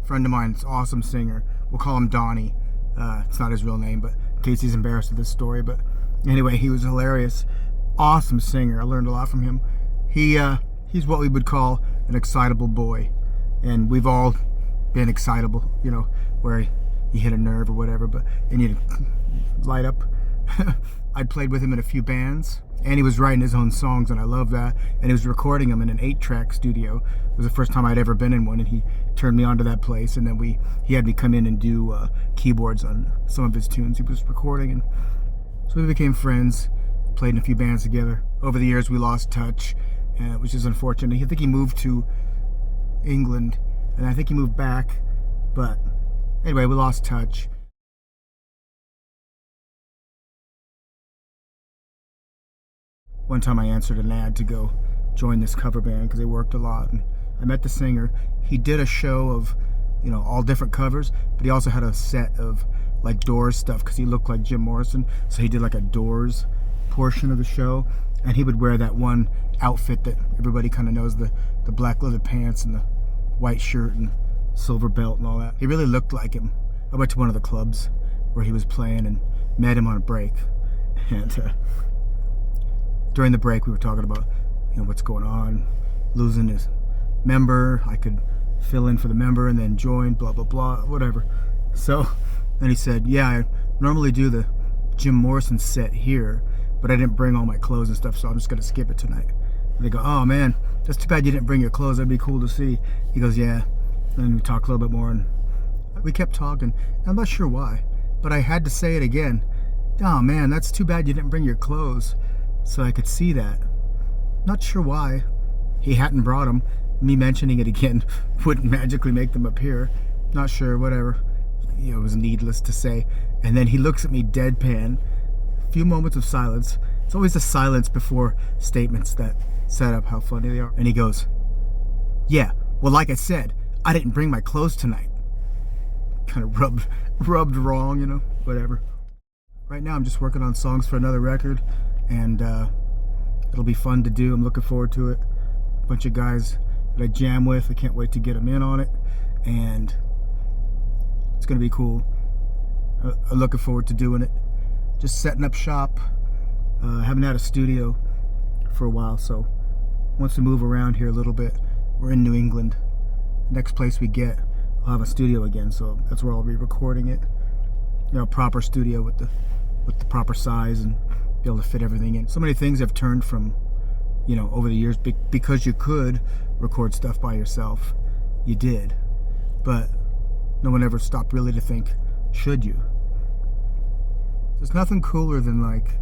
friend of mine, it's awesome singer. We'll call him Donnie. It's not his real name, but in case he's embarrassed of this story. But anyway, he was hilarious. Awesome singer. I learned a lot from him. He's what we would call an excitable boy. And we've all been excitable, you know, where you hit a nerve or whatever, and you light up. I'd played with him in a few bands, and he was writing his own songs, and I love that. And he was recording them in an 8-track studio. It was the first time I'd ever been in one, and he turned me on to that place. And then he had me come in and do keyboards on some of his tunes he was recording, and so we became friends, played in a few bands together. Over the years, we lost touch, which is unfortunate. I think he moved to England, and I think he moved back, but anyway, we lost touch. One time I answered an ad to go join this cover band because they worked a lot, and I met the singer. He did a show of, you know, all different covers, but he also had a set of like Doors stuff because he looked like Jim Morrison, so he did like a Doors portion of the show, and he would wear that one outfit that everybody kind of knows, the black leather pants and the white shirt and silver belt and all that. He really looked like him. I went to one of the clubs where he was playing and met him on a break, and during the break we were talking about, you know, what's going on, losing his member. I could fill in for the member and then join, blah blah blah, whatever. So then he said, yeah, I normally do the Jim Morrison set here, but I didn't bring all my clothes and stuff, so I'm just gonna skip it tonight. And they go, oh man, that's too bad you didn't bring your clothes, that'd be cool to see. He goes, yeah. And then we talked a little bit more, and we kept talking. I'm not sure why, but I had to say it again. Oh man, that's too bad you didn't bring your clothes. So I could see that. Not sure why he hadn't brought them. Me mentioning it again wouldn't magically make them appear. Not sure, whatever. You know, it was needless to say. And then he looks at me deadpan. A few moments of silence. It's always the silence before statements that set up how funny they are. And he goes, yeah, well, like I said, I didn't bring my clothes tonight. Kind of rubbed wrong, you know, whatever. Right now I'm just working on songs for another record, and it'll be fun to do. I'm looking forward to it. A bunch of guys that I jam with. I can't wait to get them in on it, and it's gonna be cool. I'm looking forward to doing it. Just setting up shop. Haven't had a studio for a while, so once we move around here a little bit, we're in New England. Next place we get, I'll have a studio again, so that's where I'll be recording it. You know, a proper studio with the proper size and be able to fit everything in. So many things have turned from, you know, over the years, because you could record stuff by yourself, you did, but no one ever stopped really to think, should you? There's nothing cooler than like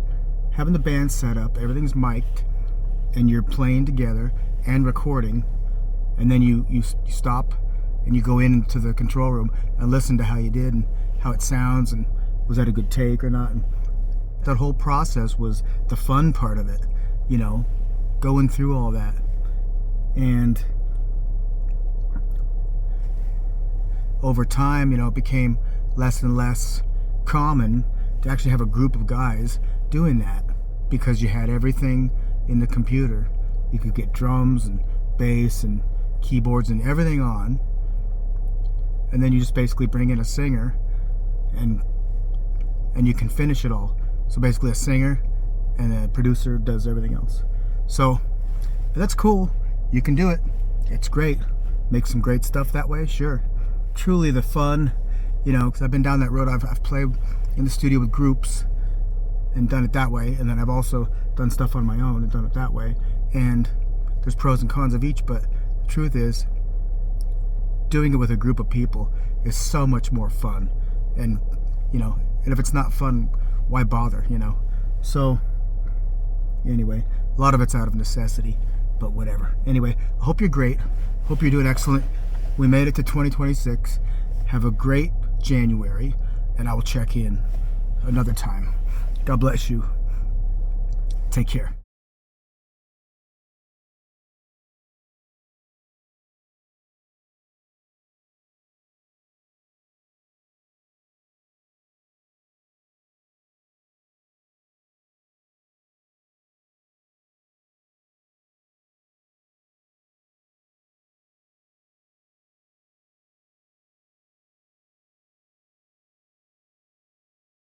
having the band set up, everything's mic'd, and you're playing together and recording, and then you stop and you go into the control room and listen to how you did and how it sounds and was that a good take or not. And that whole process was the fun part of it, you know, going through all that. And over time, you know, it became less and less common to actually have a group of guys doing that, because you had everything in the computer. You could get drums and bass and keyboards and everything on, and then you just basically bring in a singer and you can finish it all. So basically a singer and a producer does everything else. So that's cool. You can do it. It's great. Make some great stuff that way, sure. Truly the fun, you know, because I've been down that road. I've played in the studio with groups and done it that way, and then I've also done stuff on my own and done it that way. And there's pros and cons of each, but the truth is, doing it with a group of people is so much more fun. And, you know, and if it's not fun, why bother, you know? So anyway, a lot of it's out of necessity, but whatever. Anyway, I hope you're great. Hope you're doing excellent. We made it to 2026. Have a great January, and I will check in another time. God bless you. Take care.